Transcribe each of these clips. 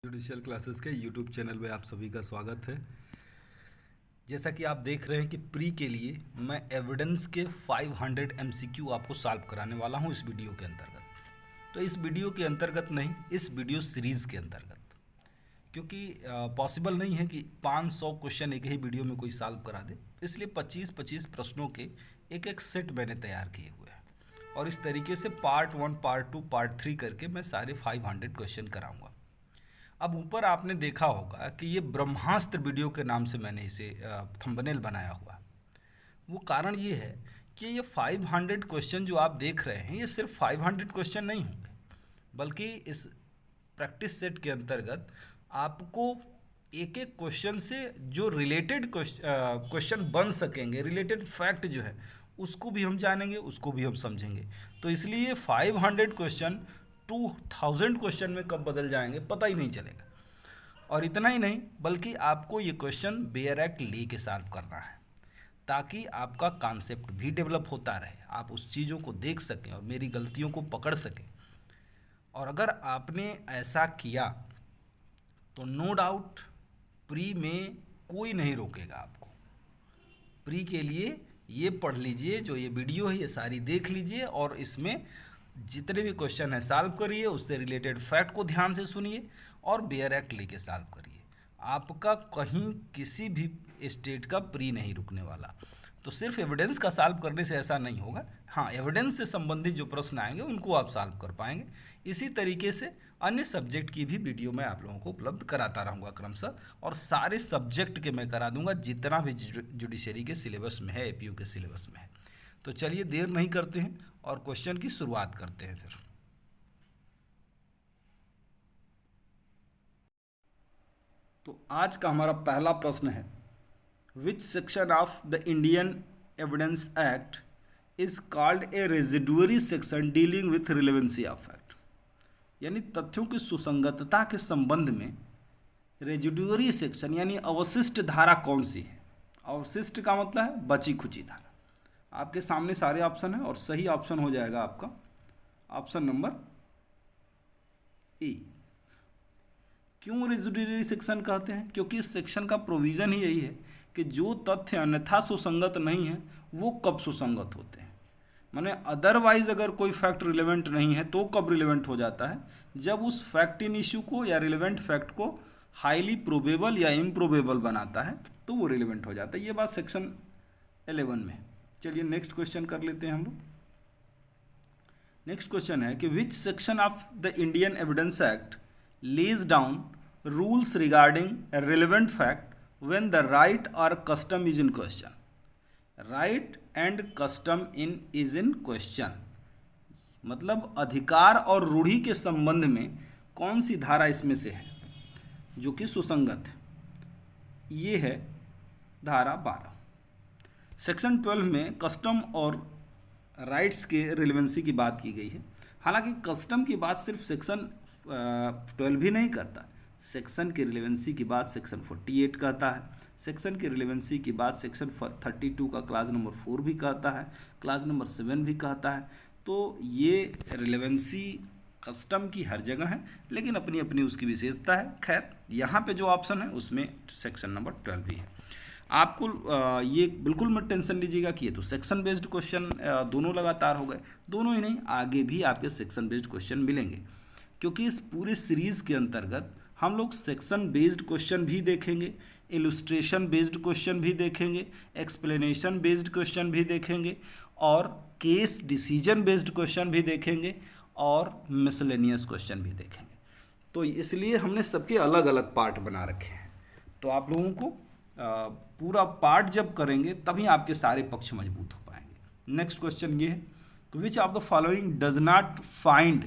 Judicial classes के YouTube channel में आप सभी का स्वागत है। जैसा कि आप देख रहे हैं कि प्री के लिए मैं एविडेंस के 500 एमसीक्यू आपको सॉल्व कराने वाला हूं इस वीडियो के अंतर्गत। तो इस वीडियो के अंतर्गत नहीं, इस वीडियो सीरीज़ के अंतर्गत, क्योंकि पॉसिबल नहीं है कि 500 क्वेश्चन एक ही वीडियो में कोई सॉल्व करा दे, इसलिए 25-25 प्रश्नों के एक एक सेट मैंने तैयार किए हुए हैं और इस तरीके से पार्ट 1, पार्ट 2, पार्ट 3 करके मैं सारे 500 क्वेश्चन कराऊंगा। अब ऊपर आपने देखा होगा कि ये ब्रह्मास्त्र वीडियो के नाम से मैंने इसे थंबनेल बनाया हुआ। वो कारण ये है कि ये 500 क्वेश्चन जो आप देख रहे हैं ये सिर्फ 500 क्वेश्चन नहीं होंगे, बल्कि इस प्रैक्टिस सेट के अंतर्गत आपको एक एक क्वेश्चन से जो रिलेटेड क्वेश्चन बन सकेंगे, रिलेटेड फैक्ट जो है उसको भी हम जानेंगे, उसको भी हम समझेंगे। तो इसलिए 500 क्वेश्चन 2000 क्वेश्चन में कब बदल जाएंगे पता ही नहीं चलेगा। और इतना ही नहीं, बल्कि आपको ये क्वेश्चन बेयर एक्ट ले के सॉल्व करना है ताकि आपका कॉन्सेप्ट भी डेवलप होता रहे, आप उस चीज़ों को देख सकें और मेरी गलतियों को पकड़ सकें। और अगर आपने ऐसा किया तो नो डाउट प्री में कोई नहीं रोकेगा आपको। प्री के लिए ये पढ़ लीजिए, जो ये वीडियो है ये सारी देख लीजिए और इसमें जितने भी क्वेश्चन है सॉल्व करिए, उससे रिलेटेड फैक्ट को ध्यान से सुनिए और बेयर एक्ट लेके सॉल्व करिए। आपका कहीं किसी भी स्टेट का प्री नहीं रुकने वाला। तो सिर्फ एविडेंस का सॉल्व करने से ऐसा नहीं होगा, हाँ एविडेंस से संबंधित जो प्रश्न आएंगे उनको आप सॉल्व कर पाएंगे। इसी तरीके से अन्य सब्जेक्ट की भी वीडियो मैं आप लोगों को उपलब्ध कराता रहूँगा क्रमशः, और सारे सब्जेक्ट के मैं करा दूंगा जितना भी जुडिशरी के सिलेबस में है, एपीयू के सिलेबस में है। तो चलिए देर नहीं करते हैं और क्वेश्चन की शुरुआत करते हैं फिर। तो आज का हमारा पहला प्रश्न है, विच section of the Indian evidence act is called a residuary section dealing with relevancy of fact. यानी तथ्यों की सुसंगतता के संबंध में रेजिडुअरी सेक्शन यानी अवशिष्ट धारा कौन सी है। अवशिष्ट का मतलब है बची खुची धारा। आपके सामने सारे ऑप्शन हैं और सही ऑप्शन हो जाएगा आपका ऑप्शन नंबर ए। क्यों रेजिडुअरी सेक्शन कहते हैं? क्योंकि इस सेक्शन का प्रोविज़न ही यही है कि जो तथ्य अन्यथा सुसंगत नहीं है वो कब सुसंगत होते हैं। माने अदरवाइज अगर कोई फैक्ट रिलेवेंट नहीं है तो कब रिलेवेंट हो जाता है? जब उस फैक्ट इन इश्यू को या रिलेवेंट फैक्ट को हाईली प्रोबेबल या इम्प्रोबेबल बनाता है तो वो रिलेवेंट हो जाता है। ये बात सेक्शन 11 में। चलिए नेक्स्ट क्वेश्चन कर लेते हैं हम लोग। नेक्स्ट क्वेश्चन है कि विच section of the Indian evidence act lays down rules regarding a relevant fact when the right or custom is in question. Right and custom is in question मतलब अधिकार और रूढ़ि के संबंध में कौन सी धारा इसमें से है जो कि सुसंगत है? ये है धारा 12। सेक्शन 12 में कस्टम और राइट्स के रिलेवेंसी की बात की गई है। हालांकि कस्टम की बात सिर्फ सेक्शन 12 ही नहीं करता, सेक्शन की रिलेवेंसी की बात सेक्शन 48 कहता है, सेक्शन की रिलेवेंसी की बात सेक्शन 32 का क्लास नंबर 4 भी कहता है, क्लास नंबर 7 भी कहता है। तो ये रिलेवेंसी कस्टम की हर जगह है, लेकिन अपनी अपनी उसकी विशेषता है। खैर यहाँ पे जो ऑप्शन है उसमें सेक्शन नंबर 12 भी है। आपको ये बिल्कुल मत टेंशन लीजिएगा कि ये तो सेक्शन बेस्ड क्वेश्चन दोनों लगातार हो गए। दोनों ही नहीं, आगे भी आपके सेक्शन बेस्ड क्वेश्चन मिलेंगे, क्योंकि इस पूरे सीरीज़ के अंतर्गत हम लोग सेक्शन बेस्ड क्वेश्चन भी देखेंगे, इलुस्ट्रेशन बेस्ड क्वेश्चन भी देखेंगे, एक्सप्लेनेशन बेस्ड क्वेश्चन भी देखेंगे और केस डिसीजन बेस्ड क्वेश्चन भी देखेंगे और मिसलेनियस क्वेश्चन भी देखेंगे। तो इसलिए हमने सबके अलग अलग पार्ट बना रखे हैं। तो आप लोगों को पूरा पार्ट जब करेंगे तभी आपके सारे पक्ष मजबूत हो पाएंगे। नेक्स्ट क्वेश्चन ये है, which of the following does not find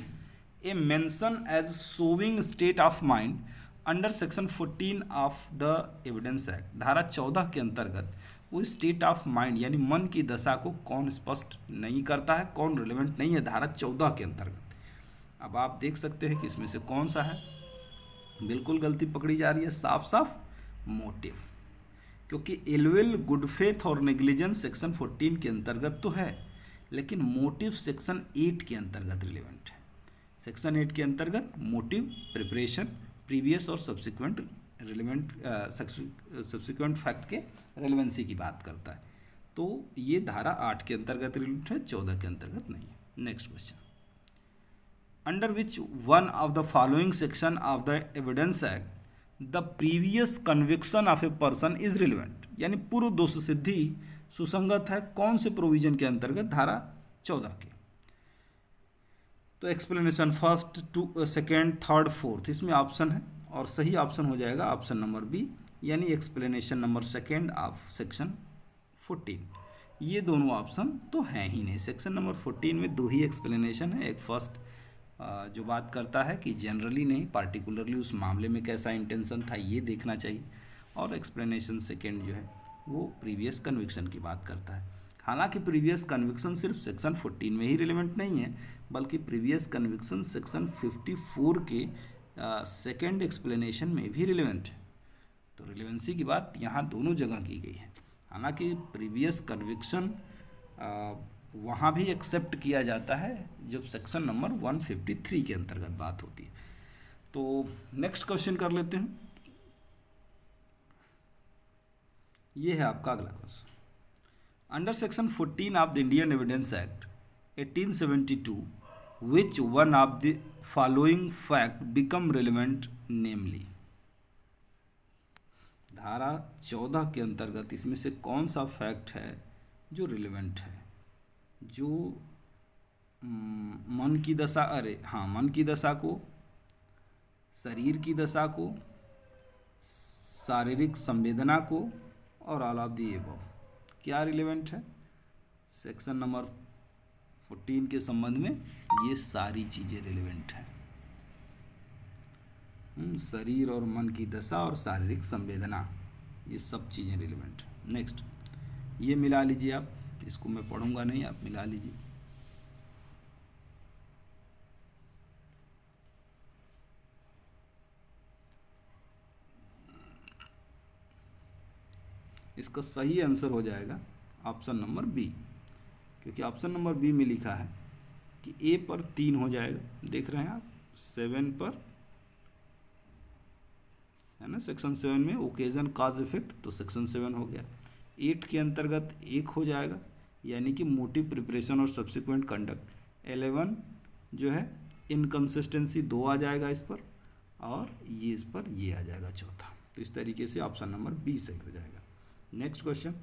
a mention as showing state of mind under section 14 of the evidence act. धारा 14 के अंतर्गत वो स्टेट ऑफ माइंड यानी मन की दशा को कौन स्पष्ट नहीं करता है, कौन रिलेवेंट नहीं है धारा 14 के अंतर्गत। अब आप देख सकते हैं कि इसमें से कौन सा है। बिल्कुल गलती पकड़ी जा रही है, साफ साफ मोटिव, क्योंकि इलविल, गुड फेथ और नेग्लिजेंस सेक्शन 14 के अंतर्गत तो है, लेकिन मोटिव सेक्शन 8 के अंतर्गत रिलेवेंट है। सेक्शन 8 के अंतर्गत मोटिव, प्रिपरेशन, प्रीवियस और सब्सिक्वेंट रिलेवेंट सब्सिक्वेंट फैक्ट के रेलेवेंसी की बात करता है। तो ये धारा 8 के अंतर्गत रिलेवेंट है, 14 के अंतर्गत नहीं है। Next question, under which one of the following section of the evidence act the previous conviction of a person is relevant, यानी पूर्व दोष सिद्धि सुसंगत है कौन से प्रोविजन के अंतर्गत, धारा 14 के। तो explanation first to second third fourth इसमें ऑप्शन है और सही ऑप्शन हो जाएगा ऑप्शन नंबर बी, यानी explanation number second of section 14। ये दोनों ऑप्शन तो हैं ही नहीं। सेक्शन नंबर 14 में दो ही एक्सप्लेनेशन है, एक फर्स्ट जो बात करता है कि जनरली नहीं पार्टिकुलरली उस मामले में कैसा इंटेंशन था ये देखना चाहिए, और एक्सप्लेनेशन सेकेंड जो है वो प्रीवियस कन्विक्शन की बात करता है। हालांकि प्रीवियस कन्विक्शन सिर्फ सेक्शन 14 में ही रिलेवेंट नहीं है, बल्कि प्रीवियस कन्विक्शन सेक्शन 54 के सेकेंड एक्सप्लेनेशन में भी रिलेवेंट है। तो रिलेवेंसी की बात यहाँ दोनों जगह की गई है। हालांकि प्रीवियस कन्विक्शन वहाँ भी एक्सेप्ट किया जाता है जब सेक्शन नंबर 153 के अंतर्गत बात होती है। तो नेक्स्ट क्वेश्चन कर लेते हैं। ये है आपका अगला question, under section 14 of the Indian evidence act 1872 which one of the following fact become relevant namely, धारा 14 के अंतर्गत इसमें से कौन सा फैक्ट है जो रिलेवेंट है, जो मन की दशा मन की दशा को, शरीर की दशा को, शारीरिक संवेदना को और ऑल ऑफ दी अबव क्या रिलेवेंट है। सेक्शन नंबर 14 के संबंध में ये सारी चीज़ें रिलेवेंट हैं। शरीर और मन की दशा और शारीरिक संवेदना ये सब चीज़ें रिलेवेंट हैं। नेक्स्ट ये मिला लीजिए आप, इसको मैं पढ़ूंगा नहीं, आप मिला लीजिए। इसका सही आंसर हो जाएगा ऑप्शन नंबर बी, क्योंकि ऑप्शन नंबर बी में लिखा है कि ए पर 3 हो जाएगा, देख रहे हैं आप 7 पर है ना, सेक्शन 7 में ओकेजन काज इफेक्ट, तो सेक्शन 7 हो गया। 8 के अंतर्गत 1 हो जाएगा, यानी कि मोटिव प्रिपरेशन और सब्सिक्वेंट कंडक्ट। 11 जो है इनकन्सिस्टेंसी 2 आ जाएगा इस पर, और ये इस पर ये आ जाएगा चौथा। तो इस तरीके से ऑप्शन नंबर बी सही हो जाएगा। Next question,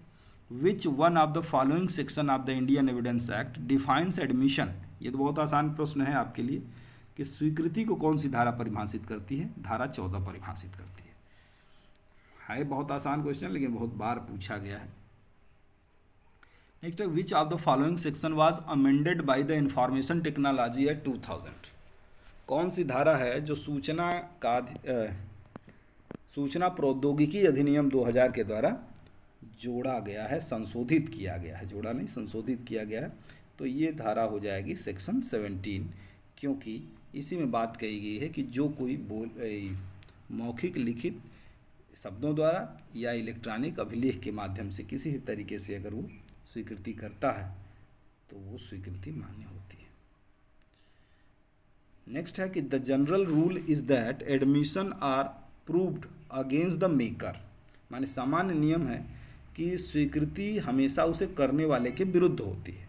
which one of the following section of the Indian evidence act defines admission, ये तो बहुत आसान प्रश्न है आपके लिए कि स्वीकृति को कौन सी धारा परिभाषित करती है, धारा 14 परिभाषित करती है बहुत आसान क्वेश्चन लेकिन बहुत बार पूछा गया है। नेक्स्ट है, which of the following section was amended by the information technology act 2000, कौन सी धारा है जो सूचना प्रौद्योगिकी अधिनियम 2000 के द्वारा जोड़ा गया है, संशोधित किया गया है, जोड़ा नहीं संशोधित किया गया है। तो ये धारा हो जाएगी सेक्शन 17, क्योंकि इसी में बात कही गई है कि जो कोई मौखिक लिखित शब्दों द्वारा या इलेक्ट्रॉनिक अभिलेख के माध्यम से किसी भी तरीके से अगर वो स्वीकृति करता है तो वो स्वीकृति मान्य होती है। नेक्स्ट है कि the general rule is that admission are proved against the maker, माने सामान्य नियम है कि स्वीकृति हमेशा उसे करने वाले के विरुद्ध होती है।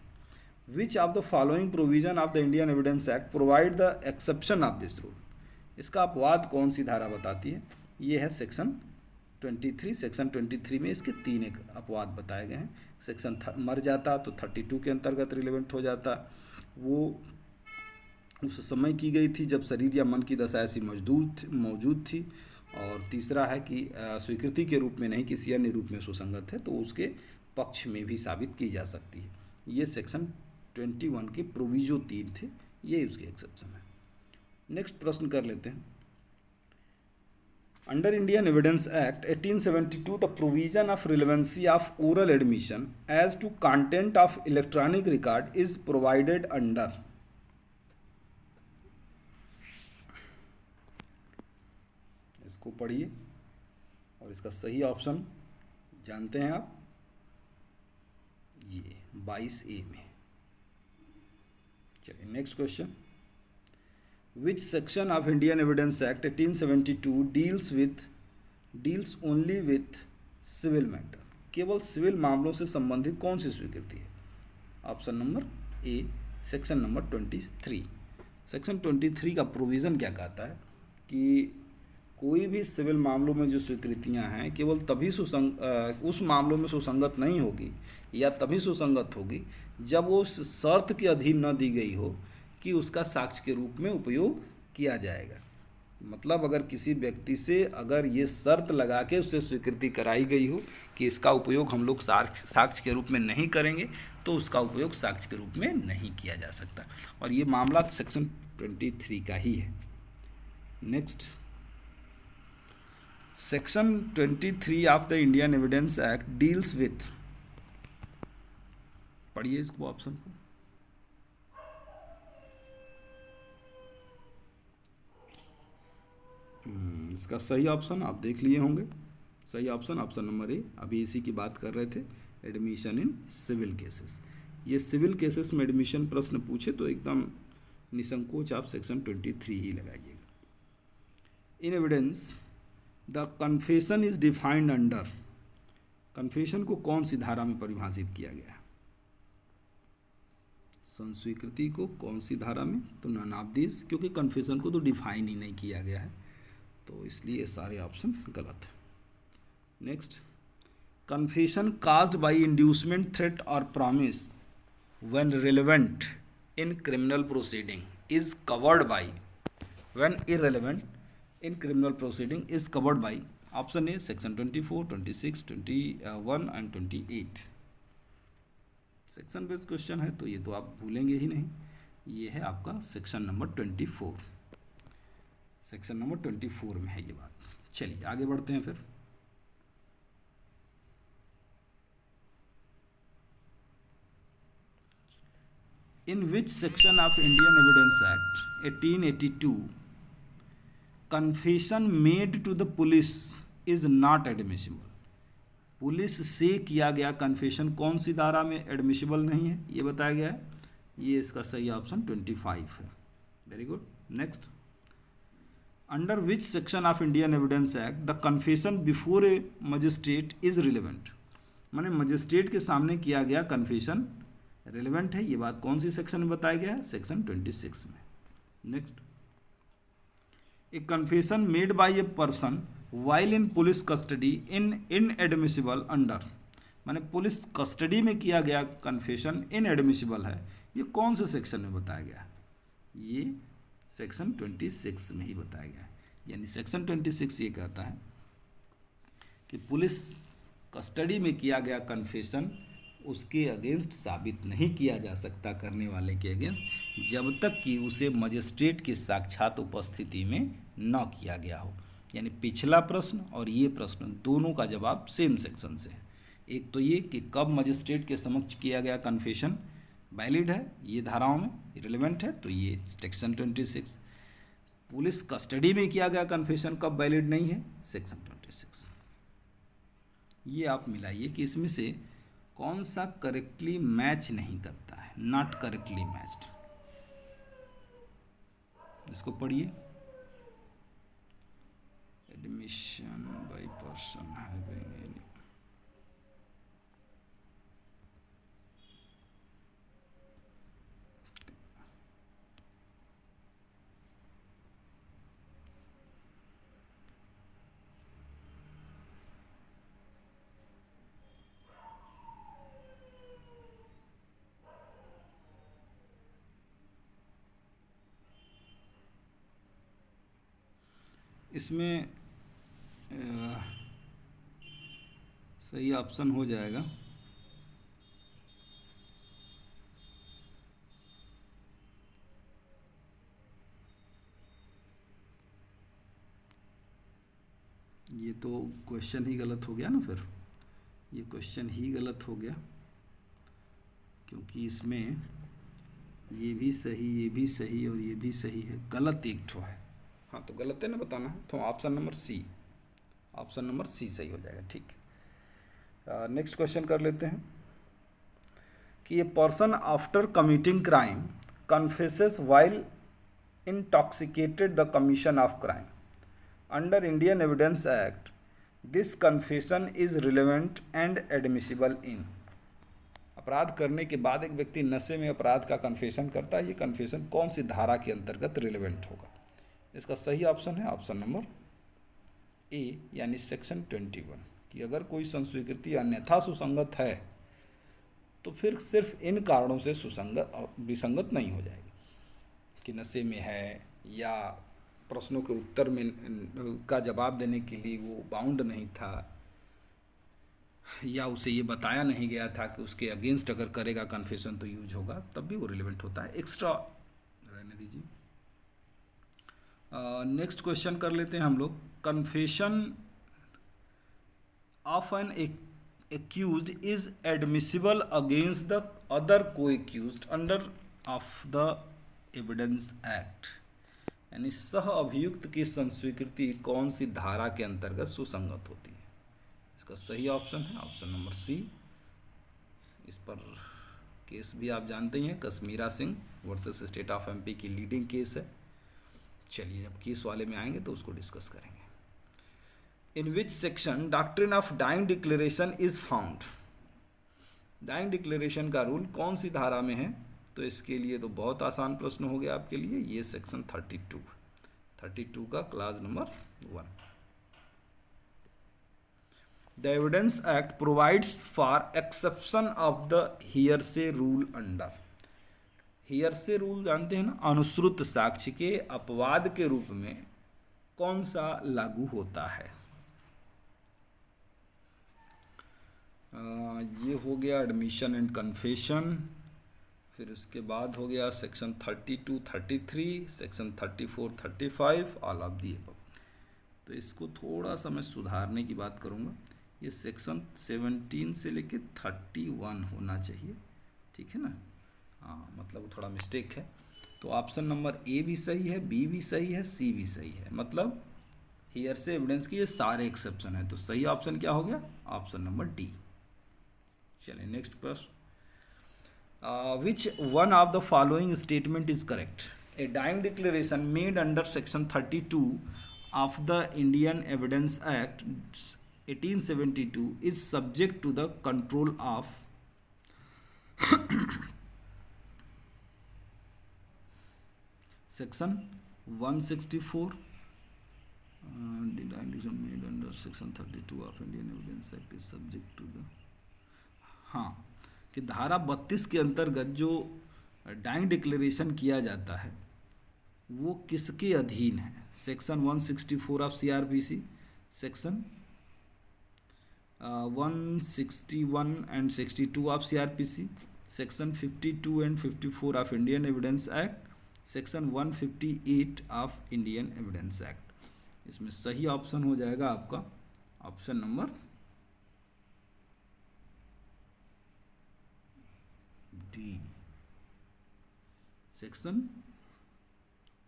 Which of the following provision of the Indian evidence act provide the exception of this rule, इसका अपवाद कौन सी धारा बताती है। ये है सेक्शन 23। सेक्शन 23 में इसके 3 एक अपवाद बताए गए हैं। सेक्शन मर जाता तो 32 के अंतर्गत रिलेवेंट हो जाता, वो उस समय की गई थी जब शरीर या मन की दशा ऐसी मौजूद थी। और तीसरा है कि स्वीकृति के रूप में नहीं किसी अन्य रूप में सुसंगत है तो उसके पक्ष में भी साबित की जा सकती है। ये सेक्शन 21 के प्रोविजो 3 थे, ये उसके एक्सेप्शन है। नेक्स्ट प्रश्न कर लेते हैं, under Indian evidence act 1872 the provision of relevancy of oral admission as to content of electronic record is provided under, इसको पढ़िए और इसका सही ऑप्शन जानते हैं आप, ये 22A में। चलिए next question, which section of Indian evidence act 1872 deals only with civil matter? केवल सिविल मामलों से संबंधित कौन सी स्वीकृति है? Option number A, section number 23। Section 23 का प्रोविज़न क्या कहता है कि कोई भी सिविल मामलों में जो स्वीकृतियां हैं केवल तभी उस मामलों में सुसंगत नहीं होगी या तभी सुसंगत होगी जब वो उस शर्त के अधीन न दी गई हो कि उसका साक्ष्य के रूप में उपयोग किया जाएगा। मतलब अगर किसी व्यक्ति से अगर ये शर्त लगा के उससे स्वीकृति कराई गई हो कि इसका उपयोग हम लोग साक्ष्य के रूप में नहीं करेंगे, तो उसका उपयोग साक्ष्य के रूप में नहीं किया जा सकता। और ये मामला सेक्शन 23 का ही है। Next, section 23 of the Indian evidence act deals with, पढ़िए इसको ऑप्शन को। इसका सही ऑप्शन आप देख लिए होंगे। सही ऑप्शन ऑप्शन नंबर ए। अभी इसी की बात कर रहे थे, एडमिशन इन सिविल केसेस। ये सिविल केसेस में एडमिशन प्रश्न पूछे तो एकदम निसंकोच आप सेक्शन 23 ही लगाइएगा। In evidence the confession is defined under, confession को कौन सी धारा में परिभाषित किया गया है? संस्वीकृति को कौन सी धारा में? तो नन ऑफ दिस, क्योंकि कन्फेशन को तो डिफाइन ही नहीं किया गया है, तो इसलिए सारे ऑप्शन गलत है। Next, confession caused by inducement, threat और promise when relevant in criminal proceeding is covered by, when irrelevant in criminal proceeding is covered by, option A section 24, 26, 21 and 28। Section based question है तो ये तो आप भूलेंगे ही नहीं। ये है आपका सेक्शन नंबर 24, सेक्शन नंबर 24 में है ये बात। चलिए आगे बढ़ते हैं फिर। In which section of Indian evidence act 1882 confession made to the police is not admissible? Police से किया गया कन्फेशन कौन सी धारा में एडमिसिबल नहीं है, ये बताया गया है। ये इसका सही ऑप्शन 25 है। Very good. Next, under which section of Indian evidence act the confession before A magistrate is relevant? माने मजिस्ट्रेट के सामने किया गया कन्फेशन रिलेवेंट है, ये बात कौन सी सेक्शन में बताया गया है? सेक्शन 26 में। Next, A confession made by a person while in police custody in inadmissible under, माने पुलिस कस्टडी में किया गया कन्फेशन इनएडमिसिबल है, ये कौन से सेक्शन में बताया गया? ये सेक्शन 26 में ही बताया गया है। यानी सेक्शन 26 ये कहता है कि पुलिस कस्टडी में किया गया कन्फेशन उसके अगेंस्ट साबित नहीं किया जा सकता, करने वाले के अगेंस्ट, जब तक कि उसे मजिस्ट्रेट की साक्षात उपस्थिति में न किया गया हो। यानी पिछला प्रश्न और ये प्रश्न दोनों का जवाब सेम सेक्शन से है। एक तो ये कि कब मजिस्ट्रेट के समक्ष किया गया कन्फेशन वैलिड है, ये धाराओं में रिलेवेंट है, तो ये सेक्शन 26। पुलिस कस्टडी में किया गया कन्फेशन कब वैलिड नहीं है? सेक्शन 26। ये आप मिलाइए कि इसमें से कौन सा करेक्टली मैच नहीं करता है, नॉट करेक्टली मैच्ड। इसको पढ़िए। Admission by person having any, इसमें सही ऑप्शन हो जाएगा ये तो क्वेश्चन ही गलत हो गया ना, फिर ये क्वेश्चन ही गलत हो गया, क्योंकि इसमें ये भी सही, ये भी सही और ये भी सही है, गलत एक ठो है। हाँ तो गलत है ना, बताना है तो option number C, option number C सही हो जाएगा। ठीक है, नेक्स्ट क्वेश्चन कर लेते हैं कि ये person after committing crime confesses while intoxicated the commission of crime. Under Indian Evidence Act, this confession is relevant and admissible in. अपराध करने के बाद एक व्यक्ति नशे में अपराध का कन्फेशन करता है, ये कन्फेशन कौन सी धारा के अंतर्गत रिलेवेंट होगा? इसका सही ऑप्शन है ऑप्शन नंबर ए, यानी सेक्शन 21, कि अगर कोई संस्वीकृति अन्यथा सुसंगत है तो फिर सिर्फ इन कारणों से विसंगत नहीं हो जाएगी कि नशे में है या प्रश्नों के उत्तर में का जवाब देने के लिए वो बाउंड नहीं था या उसे ये बताया नहीं गया था कि उसके अगेंस्ट अगर करेगा कन्फेशन तो यूज होगा, तब भी वो रिलेवेंट होता है। एक्स्ट्रा रहने दीजिए। नेक्स्ट क्वेश्चन कर लेते हैं हम लोग। Confession of an accused is admissible against the other co-accused under of the evidence act, यानी सह अभियुक्त की संस्वीकृति कौन सी धारा के अंतर्गत सुसंगत होती है? इसका सही ऑप्शन है ऑप्शन नंबर सी। इस पर केस भी आप जानते ही हैं, Kashmira Singh versus state of MP की लीडिंग केस है। चलिए जब केस वाले में आएंगे तो उसको डिस्कस करेंगे। In which section doctrine of dying declaration is found? Dying declaration का रूल कौन सी धारा में है? तो इसके लिए तो बहुत आसान प्रश्न हो गया आपके लिए, ये सेक्शन 32 का class number 1। The evidence act provides for exception of the hearsay rule under. Hearsay rule जानते हैं ना, अनुश्रुत साक्ष्य के अपवाद के रूप में कौन सा लागू होता है? ये हो गया एडमिशन एंड कन्फेशन, फिर उसके बाद हो गया section 32, 33, section 34, 35, all of the above. तो इसको थोड़ा सा मैं सुधारने की बात करूँगा, ये सेक्शन 17 से लेके 31 होना चाहिए, ठीक है ना? हाँ, मतलब थोड़ा मिस्टेक है। तो ऑप्शन नंबर ए भी सही है, बी भी सही है, सी भी सही है, मतलब हियरसे एविडेंस की ये सारे एक्सेप्शन है। तो सही ऑप्शन क्या हो गया? Option number D. चलिए नेक्स्ट प्रश्न। Which one of the following statement is correct? A dying declaration made under section 32 of the Indian evidence act 1872 is subject to the control of section 164 declaration made under section 32 of Indian Evidence Act is subject to the, हाँ, कि धारा 32 के अंतर्गत जो dying declaration किया जाता है वो किसके अधीन है? Section 164 of CRPC, section 161 and 62 of CRPC, section 52 and 54 of Indian evidence act, section 158 of Indian evidence act. इसमें सही ऑप्शन हो जाएगा आपका ऑप्शन नंबर डी, सेक्शन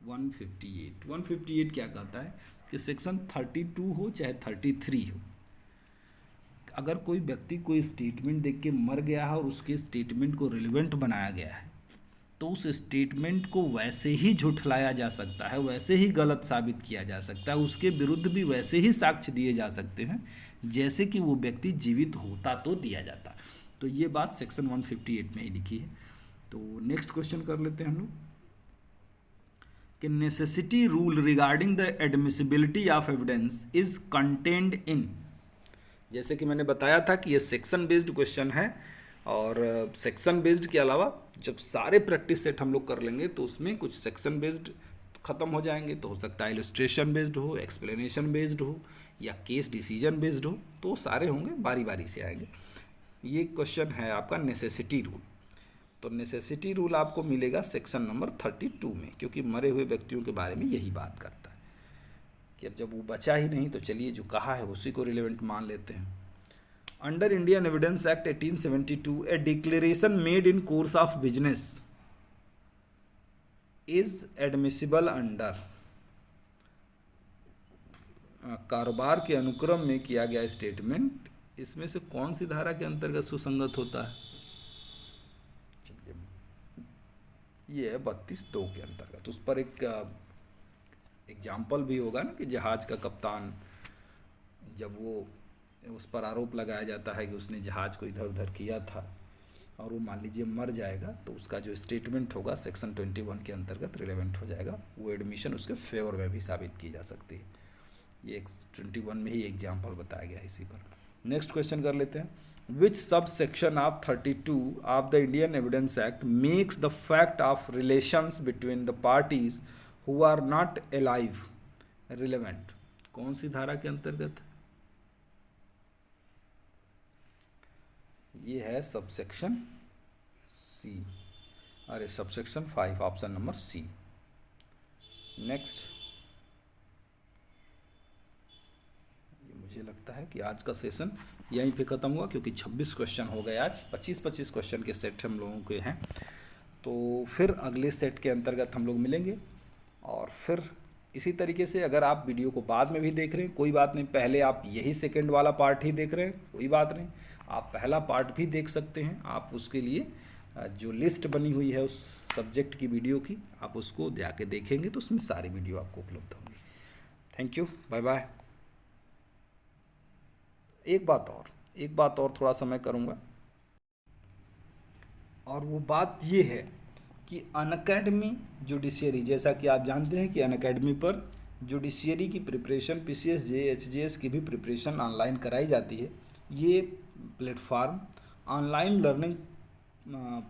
158। 158 क्या कहता है कि सेक्शन 32 हो चाहे 33 हो, अगर कोई व्यक्ति कोई स्टेटमेंट देख के मर गया है और उसके स्टेटमेंट को रिलेवेंट बनाया गया है तो उस स्टेटमेंट को वैसे ही झुठलाया जा सकता है, वैसे ही गलत साबित किया जा सकता है, उसके विरुद्ध भी वैसे ही साक्ष्य दिए जा सकते हैं जैसे कि वो व्यक्ति जीवित होता तो दिया जाता। तो ये बात सेक्शन 158 में ही लिखी है। तो नेक्स्ट क्वेश्चन कर लेते हैं हम लोग कि necessity rule regarding the admissibility of evidence is contained in. जैसे कि मैंने बताया था कि ये सेक्शन बेस्ड क्वेश्चन है और सेक्शन बेस्ड के अलावा जब सारे प्रैक्टिस सेट हम लोग कर लेंगे तो उसमें कुछ सेक्शन बेस्ड ख़त्म हो जाएंगे, तो हो सकता है इलस्ट्रेशन बेस्ड हो, एक्सप्लेनेशन बेस्ड हो या केस डिसीजन बेस्ड हो, तो सारे होंगे, बारी बारी से आएंगे। ये क्वेश्चन है आपका नेसेसिटी रूल। तो नेसेसिटी रूल आपको मिलेगा सेक्शन नंबर 32 में, क्योंकि मरे हुए व्यक्तियों के बारे में यही बात करता है कि अब जब वो बचा ही नहीं तो चलिए जो कहा है उसी को रिलेवेंट मान लेते हैं। Under Indian Evidence Act 1872, a declaration made in course of business is admissible under। कारोबार के अनुक्रम में किया गया स्टेटमेंट इसमें से कौन सी धारा के अंतर्गत सुसंगत होता है? ये है 32(2) के अंतर्गत। उस पर एक एग्जाम्पल भी होगा ना कि जहाज का कप्तान, जब वो उस पर आरोप लगाया जाता है कि उसने जहाज को इधर उधर किया था और वो मान लीजिए मर जाएगा, तो उसका जो स्टेटमेंट होगा सेक्शन 21 के अंतर्गत रिलेवेंट हो जाएगा, वो एडमिशन उसके फेवर में भी साबित की जा सकती है। ये 21 में ही एग्जाम्पल बताया गया है इसी पर। नेक्स्ट क्वेश्चन कर लेते हैं। Which sub section of 32 of the Indian evidence act makes the fact of relations between the parties who are not alive relevant? कौन सी धारा के अंतर्गत? ये है सबसेक्शन सी, अरे subsection 5, option number C. Next, मुझे लगता है कि आज का सेशन यहीं पे ख़त्म हुआ, क्योंकि 26 क्वेश्चन हो गए आज। 25-25 क्वेश्चन के सेट हम लोगों के हैं, तो फिर अगले सेट के अंतर्गत हम लोग मिलेंगे। और फिर इसी तरीके से अगर आप वीडियो को बाद में भी देख रहे हैं कोई बात नहीं, पहले आप यही सेकंड वाला पार्ट ही देख रहे हैं कोई बात नहीं, आप पहला पार्ट भी देख सकते हैं। आप उसके लिए जो लिस्ट बनी हुई है उस सब्जेक्ट की वीडियो की, आप उसको जाके देखेंगे तो उसमें सारी वीडियो आपको उपलब्ध होंगी। Thank you, bye bye. एक बात और थोड़ा सा मैं करूँगा, और वो बात ये है कि अनअकैडमी जुडिशियरी, जैसा कि आप जानते हैं कि अनअकैडमी पर जुडिशियरी की प्रिपरेशन, PCSJ, HJS की भी प्रिपरेशन ऑनलाइन कराई जाती है। ये प्लेटफार्म, ऑनलाइन लर्निंग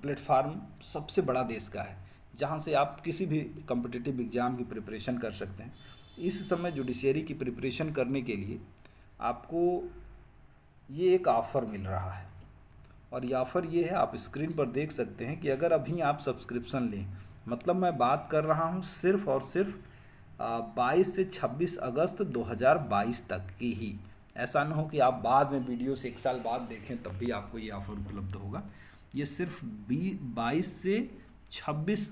प्लेटफार्म सबसे बड़ा देश का है, जहाँ से आप किसी भी कॉम्पिटिटिव एग्ज़ाम की प्रिपरेशन कर सकते हैं। इस समय जुडिशियरी की प्रिपरेशन करने के लिए आपको ये एक ऑफ़र मिल रहा है, और ये ऑफ़र ये है, आप स्क्रीन पर देख सकते हैं कि अगर अभी आप सब्सक्रिप्शन लें, मतलब मैं बात कर रहा हूँ सिर्फ़ और सिर्फ 22 से 26 अगस्त 2022 तक की ही। ऐसा ना हो कि आप बाद में वीडियो से 1 साल बाद देखें तब भी आपको ये ऑफ़र उपलब्ध होगा। ये सिर्फ 22 से 26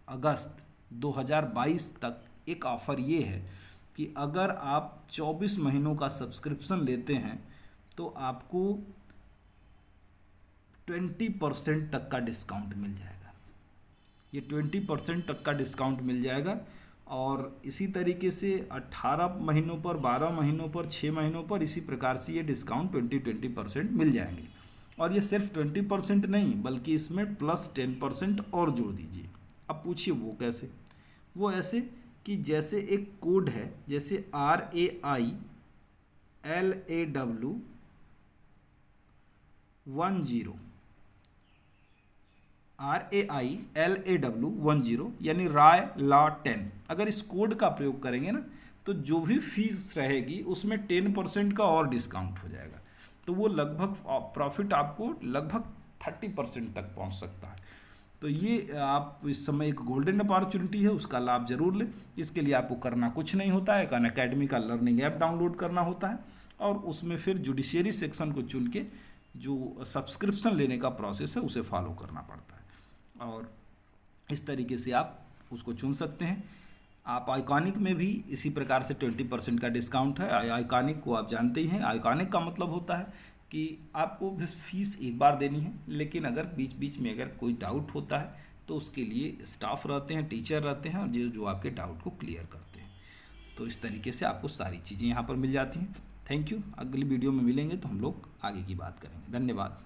अगस्त 2022 तक एक ऑफ़र ये है कि अगर आप 24 महीनों का सब्सक्रिप्शन लेते हैं तो आपको 20% तक का डिस्काउंट मिल जाएगा। ये 20% तक का डिस्काउंट मिल जाएगा, और इसी तरीके से 18 महीनों पर, 12 महीनों पर, 6 महीनों पर, इसी प्रकार से ये डिस्काउंट 20% मिल जाएंगे। और ये सिर्फ 20% नहीं, बल्कि इसमें प्लस 10% और जोड़ दीजिए। अब पूछिए वो कैसे? वो ऐसे कि जैसे एक कोड है, जैसे RAILAW 10, RAILAW 10 यानी राय लॉ 10। अगर इस कोड का प्रयोग करेंगे ना, तो जो भी फीस रहेगी उसमें 10% का और डिस्काउंट हो जाएगा। तो वो लगभग प्रॉफिट आपको लगभग 30% तक पहुंच सकता है। तो ये आप इस समय एक गोल्डन अपॉर्चुनिटी है, उसका लाभ जरूर लें। इसके लिए आपको करना कुछ नहीं होता है, अनअकैडमी का लर्निंग ऐप डाउनलोड करना होता है, और उसमें फिर जुडिशियरी सेक्शन को चुन के जो सब्सक्रिप्शन लेने का प्रोसेस है उसे फॉलो करना पड़ता है, और इस तरीके से आप उसको चुन सकते हैं। आप आइकॉनिक में भी इसी प्रकार से 20% का डिस्काउंट है। आइकॉनिक को आप जानते ही हैं। आइकॉनिक का मतलब होता है कि आपको बस फीस एक बार देनी है, लेकिन अगर बीच बीच में अगर कोई डाउट होता है तो उसके लिए स्टाफ रहते हैं, टीचर रहते हैं, और जो आपके डाउट को क्लियर करते हैं। तो इस तरीके से आपको सारी चीज़ें यहाँ पर मिल जाती हैं। Thank you. अगली वीडियो में मिलेंगे तो हम लोग आगे की बात करेंगे। धन्यवाद।